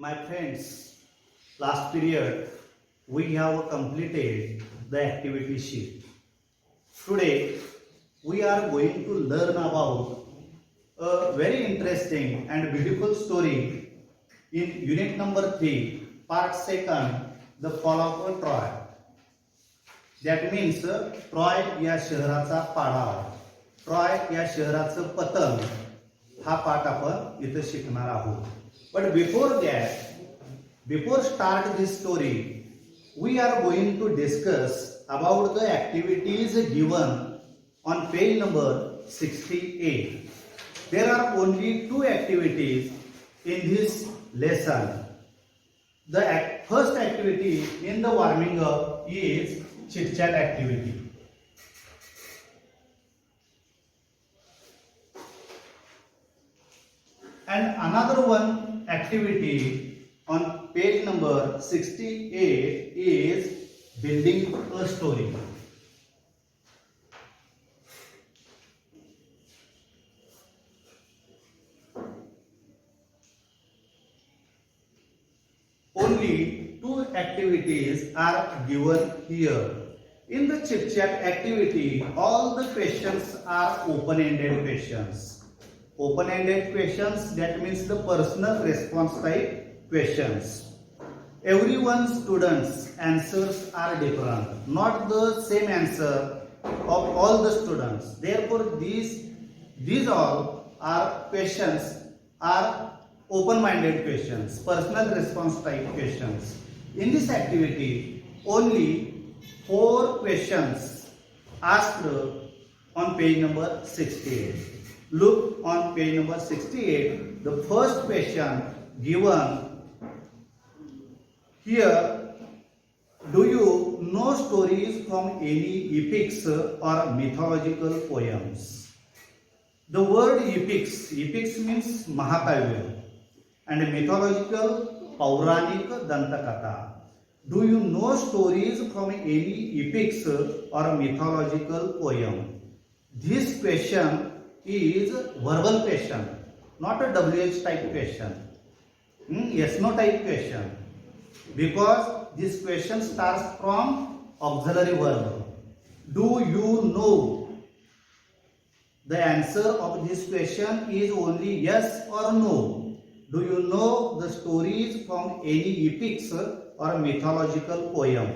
My friends, last period we have completed the activity sheet. Today we are going to learn about a very interesting and beautiful story in unit number 3, part 2, the fall of Troy. That means Troy या शहराचा पाडाव, Troy या शहराचं पतन हा पाठ आपण इथं शिकणार आहोत. But before start this story, we are going to discuss about the activities given on page number 68. There are only two activities in this lesson. The first activity in the warming up is chit chat activity. And another one activity on page number 68 is building a story. Only two activities are given here. In the chit chat activity, all the questions are open-ended questions. Open-ended questions, that means the personal response type questions. Everyone's students' answers are different, not the same answer of all the students. Therefore, these all are questions are open-minded questions, personal response type questions. In this activity, only 4 questions asked on page number 68. Look on page number 68, the first question given here, do you know stories from any epics or mythological poems? The word epics means Mahakavya, and mythological, Pauranik, Dantakatha. Do you know stories from any epics or mythological poem? This question is verbal question, not a WH type question, yes no type question, because this question starts from auxiliary verb. Do you know? The answer of this question is only yes or no. Do you know the stories from any epics or mythological poem?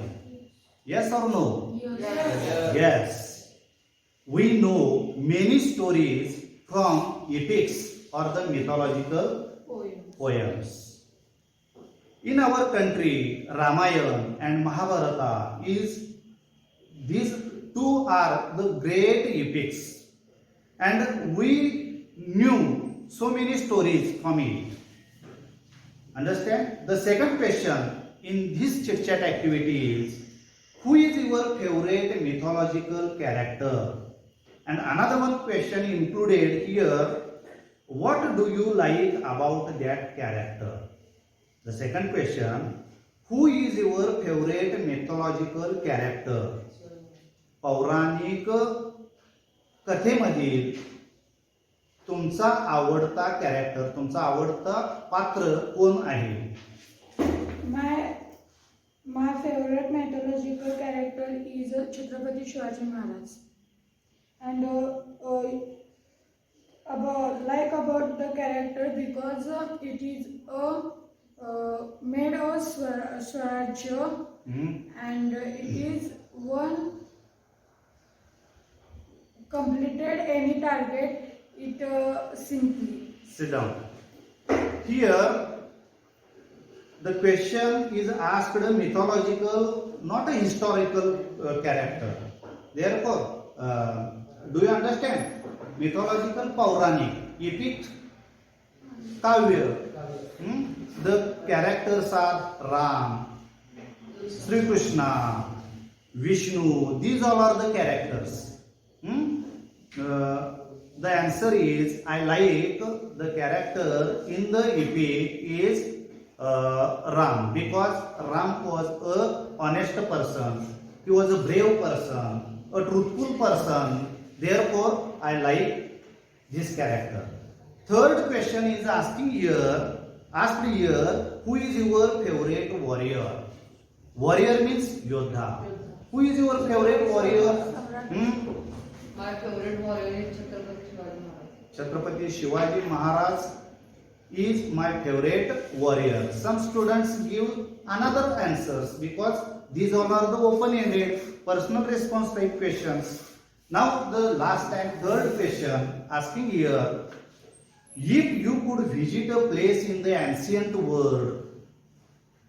Yes or no? Yes. Yes. We know many stories from epics or the mythological poems. In our country, Ramayana and Mahabharata these two are the great epics, and we knew so many stories from it. Understand? The second question in this chit chat activity is, who is your favorite mythological character? And another one question included here, what do you like about that character? The second question, who is your favorite mythological character? पौराणिक कथेमधील तुमचा आवडता character, तुमचा आवडता पात्र कोण आहे? My favorite mythological character is Chhatrapati Shivaji Maharaj. And about the character because it is made of Swarajya, and it is one completed any target it simply. Sit down. Here the question is asked a mythological, not a historical character. Therefore, do you understand? Mythological, Pauranik, epic, Kavya. The characters are Ram, Sri Krishna, Vishnu. These all are the characters. The answer is, I like the character in the epic is Ram, because Ram was a honest person. He was a brave person, a truthful person. Therefore, I like this character. Third question is asking here asked here, who is your favorite warrior? Warrior means Yodha. Who is your favorite warrior? My favorite warrior is Chhatrapati Chhatrapati Shivaji Maharaj. Shivaji Maharaj is my favorite warrior. Some students give another answers because these all are the open-ended personal response type questions. Now the last and third question asking here, if you could visit a place in the ancient world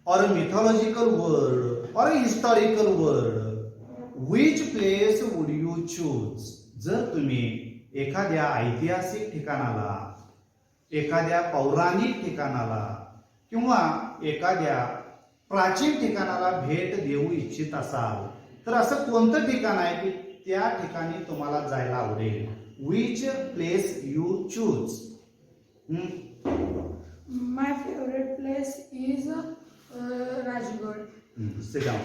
or a mythological world or a historical world, which place would you choose? जर तुम्ही एखाद्या ऐतिहासिक ठिकाणाला, एखाद्या पौराणिक ठिकाणाला किंवा एखाद्या प्राचीन ठिकाणाला भेट देऊ इच्छित असाल तर असं कोणतं ठिकाण आहे की त्या ठिकाणी तुम्हाला जायला आवडेल? Which place you choose? My favorite place is Rajgarh. Sit down.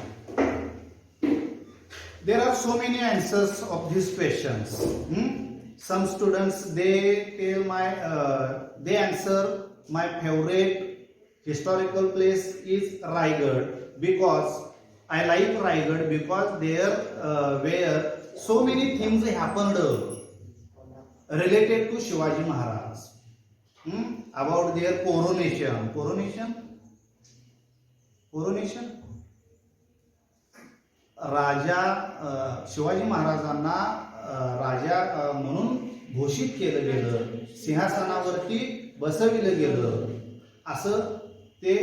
There are so many answers of these questions. Some students they answer my favorite historical place is Raigad because I like Raigad because there where so many things happened related to Shivaji Maharaj. About their coronation. राजा शिवाजी महाराजांना राजा म्हणून घोषित केलं गेलं, सिंहासनावरती बसविलं गेलं, असं ते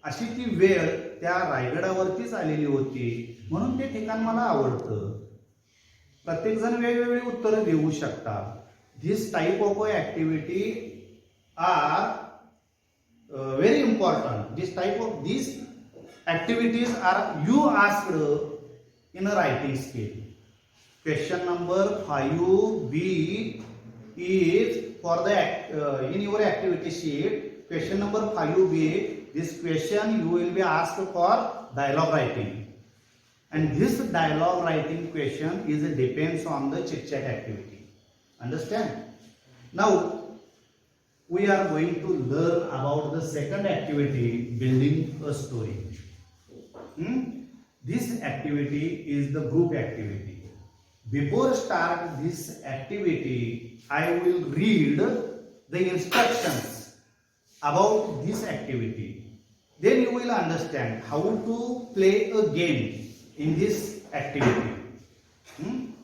अशी ती वेळ त्या रायगडावरतीच आलेली होती. म्हणून ते ठिकाण मला आवडतं. प्रत्येक जण वेगवेगळी उत्तरं देऊ शकतात. This type of activity are very important. These activities are you asked in a writing skill. Question number 5B is for the in your activity sheet. Question number 5B. This question you will be asked for dialogue writing, and this dialogue writing question is depends on the chit chat activity. Understand? Now we are going to learn about the second activity, building a story. This activity is the group activity. Before start this activity, I will read the instructions about this activity. Then you will understand how to play a game in this activity.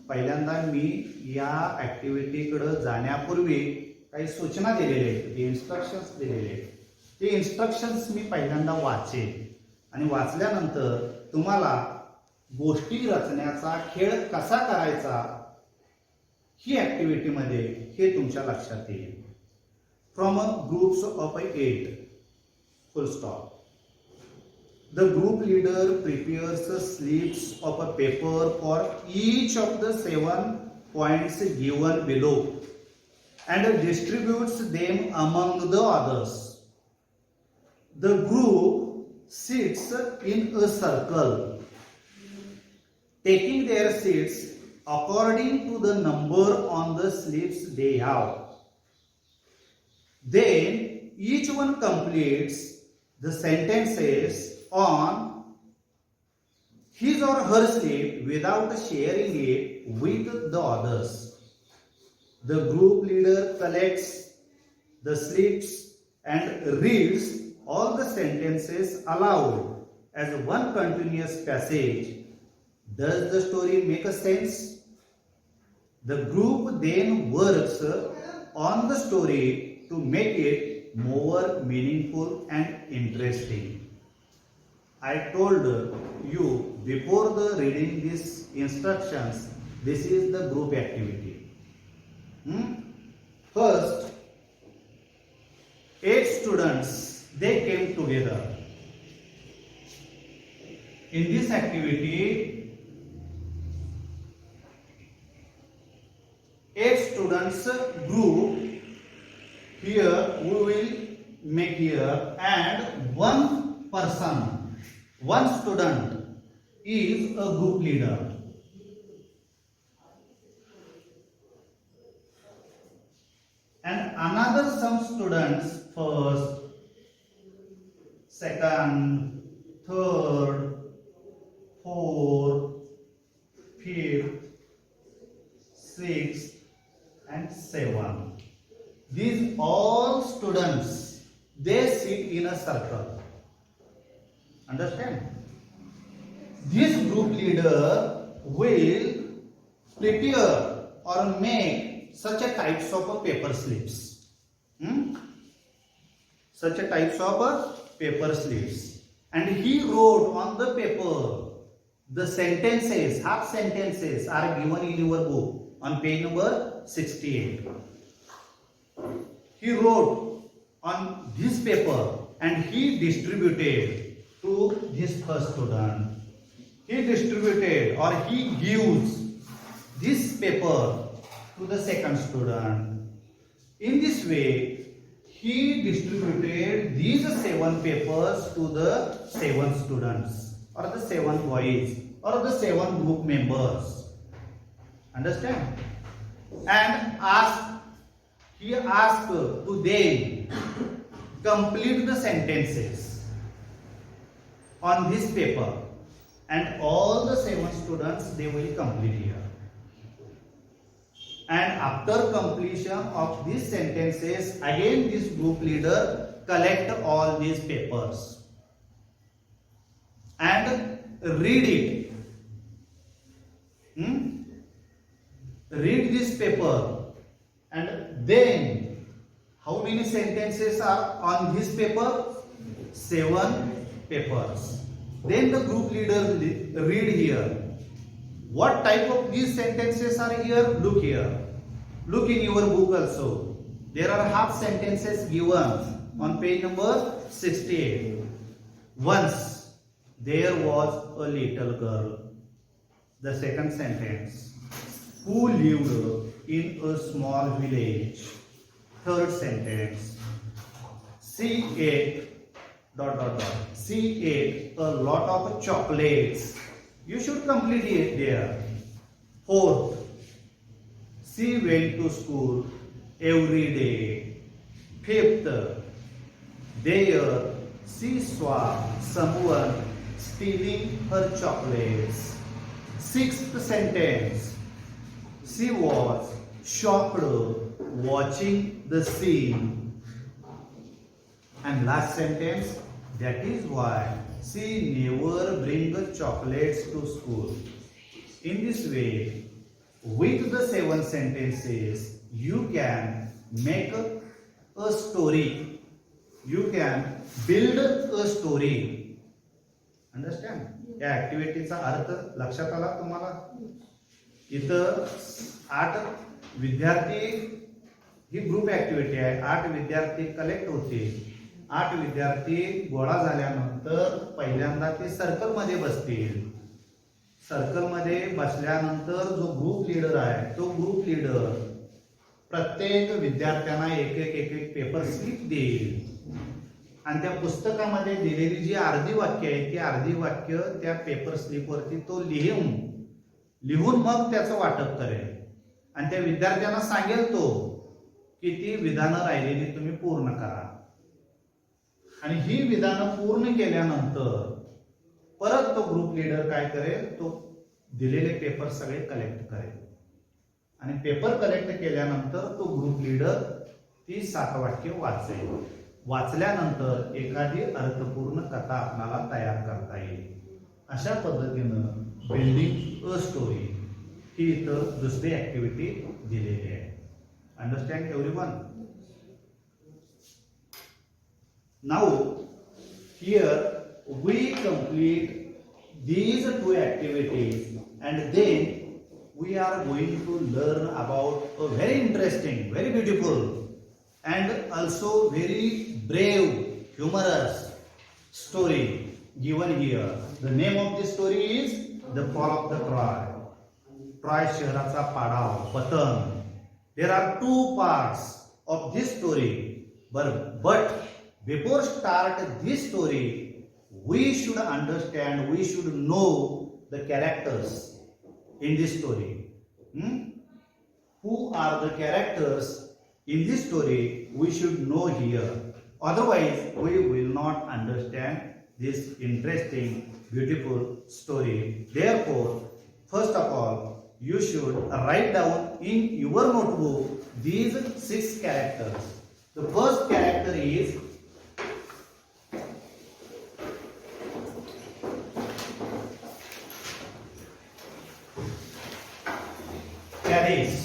पहिल्यांदा मी या activity कडे जाण्यापूर्वी काही सूचना दिलेल्या आहेत, instructions दिलेले आहेत. ते इन्स्ट्रक्शन्स मी पहिल्यांदा वाचेन आणि वाचल्यानंतर तुम्हाला गोष्टी रचण्याचा खेळ कसा करायचा ही ऍक्टिव्हिटी मध्ये हे तुमच्या लक्षात येईल. From groups of 8 full stop. The group leader prepares slips of a paper for each of the 7 points given below and distributes them among the others. The group sits in a circle, taking their seats according to the number on the slips they have. Then each one completes the sentences on his or her slip without sharing it with the others. The group leader collects the slips and reads all the sentences aloud as one continuous passage. Does the story make a sense? The group then works on the story to make it more meaningful and interesting. I told you before the reading these instructions, this is the group activity. First, 8 students, they came together. In this activity, 8 students group here we will make here, and one person, one student is a group leader. And another some students first second, third, fourth, fifth, sixth, and seventh. These all students, they sit in a circle. Understand? This group leader will prepare or make such a types of paper slips. Such a types of paper slips. And he wrote on the paper the sentences, half sentences are given in your book on page number 68. He wrote on this paper and he distributed to this first student. He distributed or he gives this paper to the second student. In this way, he distributed these 7 papers to the 7 students or the 7 boys or the 7 group members. Understand? And he asked to them complete the sentences on this paper, and all the 7 students, they will complete here. And after completion of these sentences, again this group leader collect all these papers and read it. Read this paper, and then how many sentences are on this paper? 7 papers. Then the group leader read here. What type of these sentences are here? Look here. Look in your book also. There are half sentences given on page number 68. Once there was a little girl. The second sentence. Who lived in a small village. Third sentence. She ate ... She ate a lot of chocolates. You should complete it there. Fourth, she went to school every day. Fifth, there she saw someone stealing her chocolates. Sixth sentence, she was shocked watching the scene. And last sentence, that is why she never brings chocolates to school. In this way, with the 7 sentences, you can make a story. You can build a story. Understand? या ऍक्टिव्हिटीचा अर्थ लक्षात आला तुम्हाला? इथं 8 विद्यार्थी ही group activity आहे. 8 विद्यार्थी collect होते. 8 विद्यार्थी गोळा झाल्यानंतर पहिल्यांदा ते सर्कल मध्ये बसतील. सर्कल मध्ये बसल्यानंतर जो ग्रुप लीडर आहे तो ग्रुप लीडर प्रत्येक विद्यार्थ्यांना एक पेपर स्लिप देईल आणि त्या पुस्तकामध्ये दिलेली जी अर्धी वाक्य आहे ती अर्धी वाक्य त्या पेपर स्लिप वरती तो लिहून मग त्याचं वाटप करेल आणि त्या विद्यार्थ्यांना सांगेल तो की ती विधानं राहिलेली तुम्ही पूर्ण करा. आणि ही विधानं पूर्ण केल्यानंतर परत तो ग्रुप लीडर काय करेल, तो दिलेले पेपर सगळे कलेक्ट करेल आणि पेपर कलेक्ट केल्यानंतर तो ग्रुप लीडर ती 7 वाक्य वाचेल. वाचल्यानंतर एखादी अर्थपूर्ण कथा आपल्याला तयार करता येईल. अशा पद्धतीनं बिल्डिंग अ स्टोरी ही इथं दुसरी ऍक्टिव्हिटी दिलेली आहे. Understand everyone? Now here we complete these 2 activities and then we are going to learn about a very interesting, very beautiful and also very brave, humorous story given here. The name of this story is The Fall of the Troy. Troy शहराचा पाडाव, पतन. There are 2 parts of this story, but before start this story, we should understand, we should know the characters in this story. Who are the characters in this story? We should know here. Otherwise, we will not understand this interesting, beautiful story. Therefore, first of all, you should write down in your notebook these 6 characters. The first character is Paris.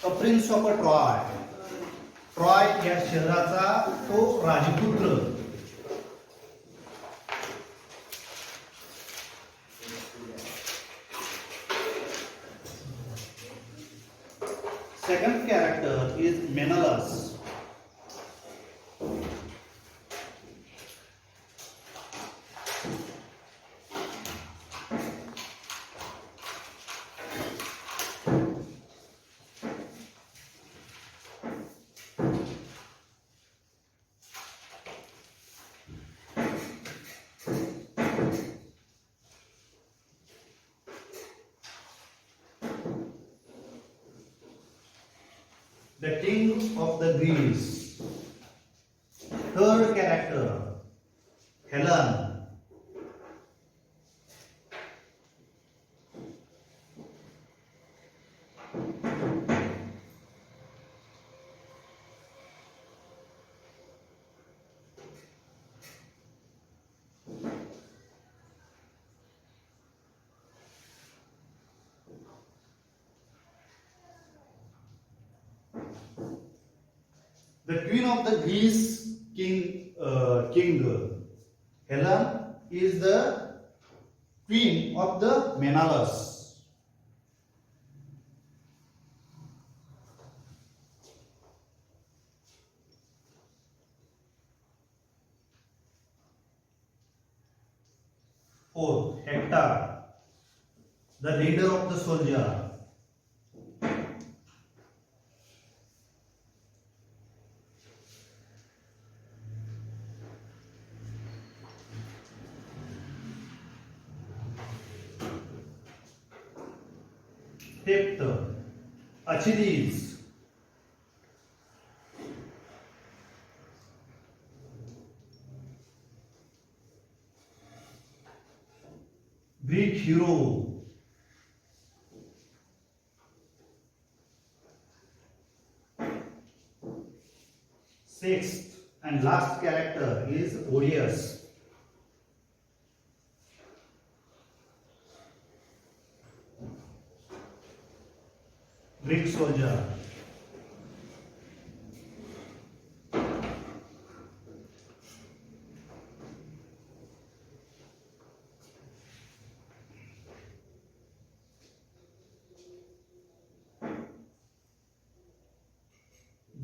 A prince of a Troy. Troy या शहराचा तो राजपुत्र. Second character is Menelaus. The king of the Greece. Third character, Helen. The queen of the Greece king Helen is the queen of the Menelaus. Fourth, Hector, the leader of the soldier. Fifth, Achilles, Greek hero. Sixth and last character is Odious. Greek soldier.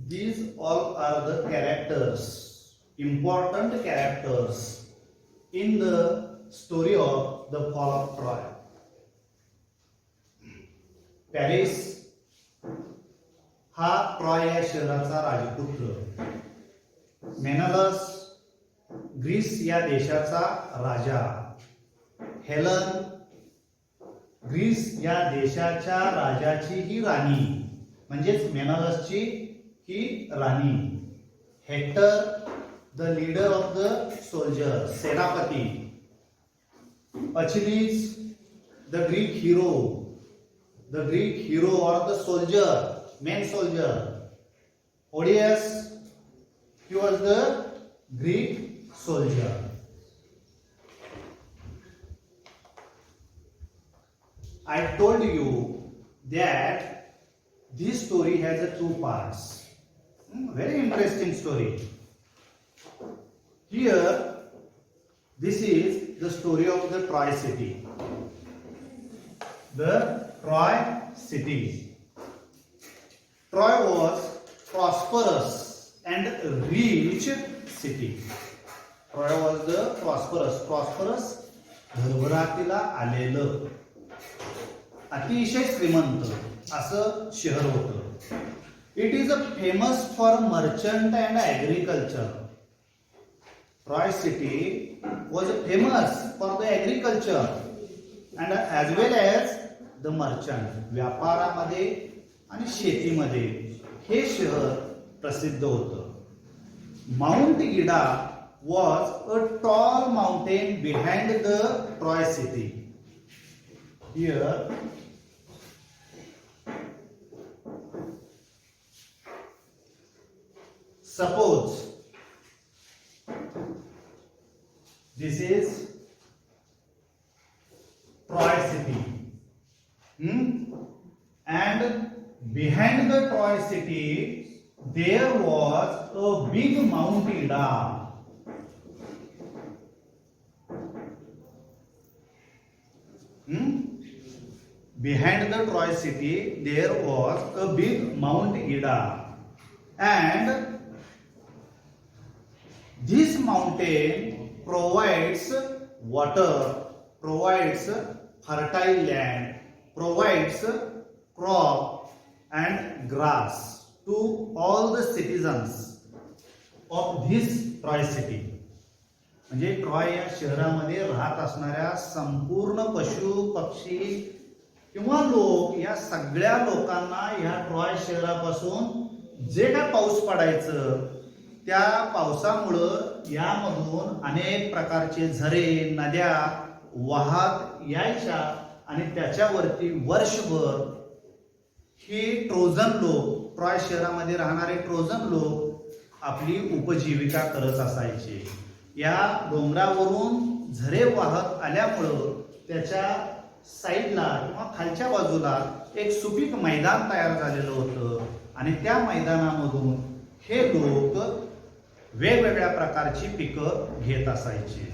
These all are the characters, important characters in the story of the fall of Troy. Paris हा Troy या शहराचा राजपुत्र. Menelaus Greece या देशाचा राजा. Helen Greece या देशाच्या राजाची ही राणी, म्हणजेच मेनलसची ही राणी. Hector the leader of the soldier, सेनापती. Achilles the Greek hero or the soldier, main soldier. Odious, he was the Greek soldier. I told you that this story has 2 parts. Very interesting story. Here, this is the story of the Troy city. The Troy city. Troy was prosperous and rich city. Troy was the prosperous भरभराटीला आलेलं, अतिशय श्रीमंत असं शहर होतं. It is a famous for merchant and agriculture. Troy city was famous for the agriculture and as well as the merchant. व्यापारामध्ये आणि शेतीमध्ये हे शहर प्रसिद्ध होतं. Mount Gida was a tall mountain behind the Troy city. Here suppose this is Troy city, and behind the Troy city there was a big Mount Ida. Behind the Troy city there was a big Mount Ida, and this mountain provides water, provides fertile land, provides crop and grass to all the citizens of this Troy city. म्हणजे Troy या शहरामध्ये राहत असणाऱ्या संपूर्ण पशु पक्षी किंवा लोक या सगळ्या लोकांना या ट्रॉय शहरापासून जे काय पाऊस पडायचं त्या पावसामुळं यामधून अनेक प्रकारचे झरे नद्या वाहत यायच्या आणि त्याच्यावरती वर्षभर हे ट्रोजन लोक ट्रॉय शहरामध्ये राहणारे ट्रोजन लोक आपली उपजीविका करत असायचे. या डोंगरावरून झरे वाहत आल्यामुळं त्याच्या साईडला किंवा खालच्या बाजूला एक सुपीक मैदान तयार झालेलं होतं आणि त्या मैदानामधून हे लोक वेगवेगळ्या प्रकारची पिकं घेत असायचे.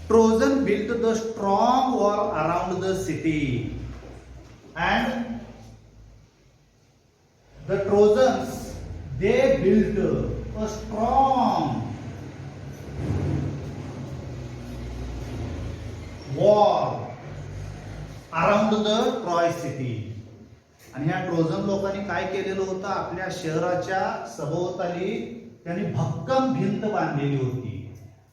Trojan built the strong wall around the city and the Trojans they built a strong wall around the Troy city. आणि ह्या ट्रोजन लोकांनी काय केलेलं होतं, आपल्या शहराच्या सभोवताली त्यांनी भक्कम भिंत बांधलेली होती.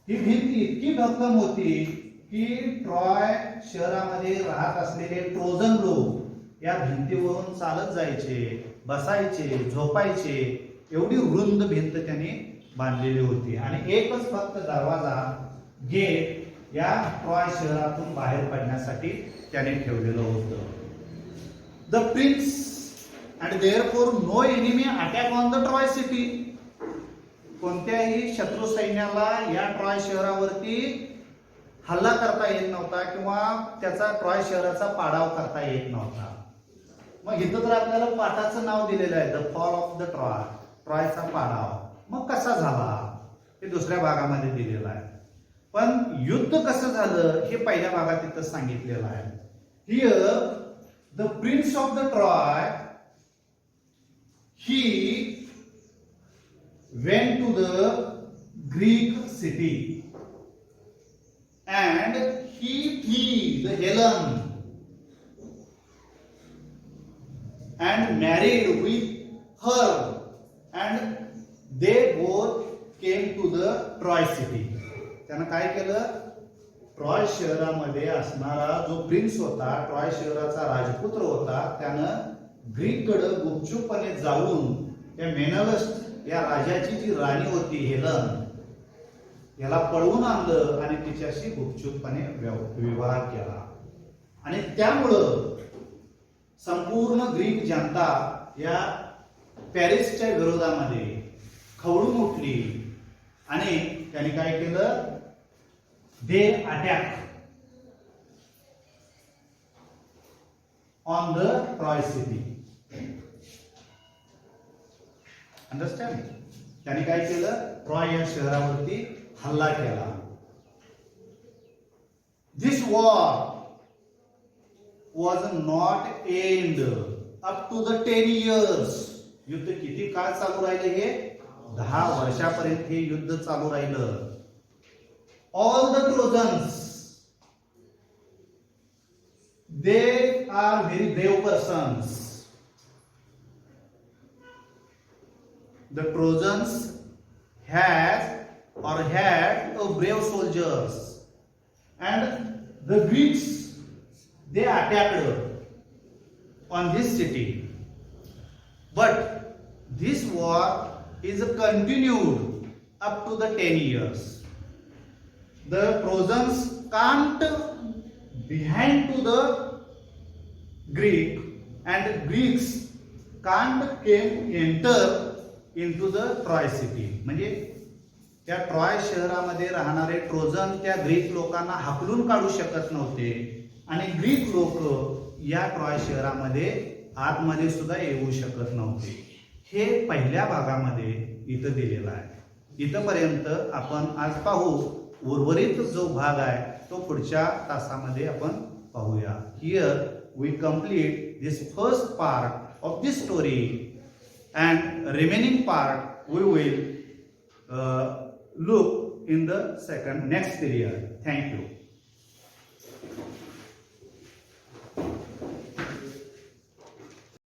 ही भिंत इतकी भक्कम होती की ट्रॉय शहरामध्ये राहत असलेले ट्रोजन लोक या भिंतीवरून चालत जायचे, बसायचे, झोपायचे. एवढी रुंद भिंत त्यांनी बांधलेली होती आणि एकच फक्त दरवाजा गेट या ट्रॉय शहरातून बाहेर पडण्यासाठी त्याने ठेवलेलं होतं. The prince and therefore no enemy attack on the Troy city. कोणत्याही शत्रू सैन्याला या ट्रॉय शहरावरती हल्ला करता येत नव्हता किंवा त्याचा ट्रॉय शहराचा पाडाव करता येत नव्हता. मग इथं तर आपल्याला पाठाचं नाव दिलेलं आहे, the fall of the Troy, ट्रॉयचा पाडाव. मग कसा झाला हे दुसऱ्या भागामध्ये दिलेलं आहे, पण युद्ध कसं झालं हे पहिल्या भागात तिथं सांगितलेलं आहे. Here the prince of the Troy he went to the Greek city and he thieved Helen and married with her and they both came to the Troy city. त्यानं काय केलं, ट्रॉय शहरामध्ये असणारा जो प्रिन्स होता, ट्रॉय शहराचा राजपुत्र होता, त्यानं ग्रीककडे गुपचूपपणे जाऊन त्या मेनलस या राजाची जी राणी होती हेलन याला पळवून आणलं आणि तिच्याशी गुपचूपपणे विवाह केला. आणि त्यामुळं संपूर्ण ग्रीक जनता या पॅरिसच्या विरोधामध्ये खवळून उठली आणि त्यांनी काय केलं, they attack on the Troy city. Understand? त्यांनी काय केलं, ट्रॉय या शहरावरती हल्ला केला. This war was not end up to the 10 years. युद्ध किती काळ चालू राहिले, हे 10 वर्षापर्यंत हे युद्ध चालू राहिलं. All the Trojans they are very brave persons. The Trojans had a brave soldiers, and the Greeks, they attacked on this city. But this war is continued up to the 10 years. The Trojans camped behind to the Greek, and Greeks can't enter into the Troy city. म्हणजे त्या Troy शहरामध्ये राहणारे Trojan त्या Greek लोकांना हाकलून काढू शकत नव्हते, आणि ग्रीक लोक या ट्रॉय शहरामध्ये आतमध्ये सुद्धा येऊ शकत नव्हते. हे पहिल्या भागामध्ये इथं दिलेलं आहे. इथंपर्यंत आपण आज पाहू. उर्वरित जो भाग आहे तो पुढच्या तासामध्ये आपण पाहूया. Here we complete this first part of this story, and remaining part we will look in the next period. Thank you.